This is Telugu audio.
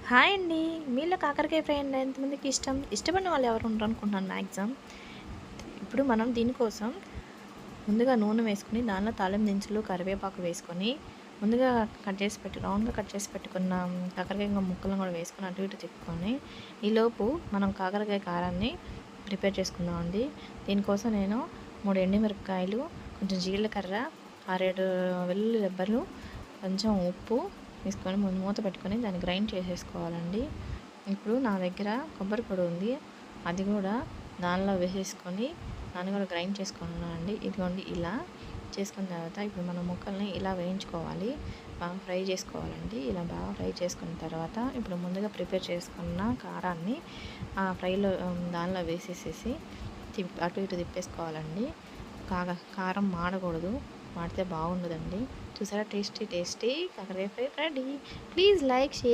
హాయ్ అండి. మీలో కాకరకాయ ఫ్రై అంటే ఎంతమందికి ఇష్టం? ఇష్టపడిన వాళ్ళు ఎవరు ఉండరు అనుకుంటున్నాను మ్యాక్సిమం. ఇప్పుడు మనం దీనికోసం ముందుగా నూనె వేసుకొని దానిలో తాలింపు దినుసులు, కరివేపాకు వేసుకొని ముందుగా రౌండ్‌గా కట్ చేసి పెట్టుకున్న కాకరకాయ ముక్కలను కూడా వేసుకొని అటు ఇటు తిప్పుకొని ఈలోపు మనం కాకరకాయ కారాన్ని ప్రిపేర్ చేసుకుందామండి. దీనికోసం నేను 3 ఎండుమిరపకాయలు, కొంచెం జీలకర్ర, 6, 7 వెల్లుల్లి రెబ్బలు, కొంచెం ఉప్పు వేసుకొని మూత పెట్టుకొని దాన్ని గ్రైండ్ చేసేసుకోవాలండి. ఇప్పుడు నా దగ్గర కొబ్బరి పొడి ఉంది, అది కూడా దానిలో వేసేసుకొని దాన్ని కూడా గ్రైండ్ చేసుకున్నానండి. ఇదిగోండి ఇలా చేసుకున్న తర్వాత ఇప్పుడు మన ముక్కల్ని ఇలా వేయించుకోవాలి, బాగా ఫ్రై చేసుకోవాలండి. ఇలా బాగా ఫ్రై చేసుకున్న తర్వాత ఇప్పుడు ముందుగా ప్రిపేర్ చేసుకున్న కారాన్ని ఆ ఫ్రైలో దానిలో వేసేసేసి అటు ఇటు తిప్పేసుకోవాలండి. కారం మాడకూడదు, మాడితే బాగుండదండి. చూసారా, టేస్టీ కాకరకాయ fry ready. Please like, share.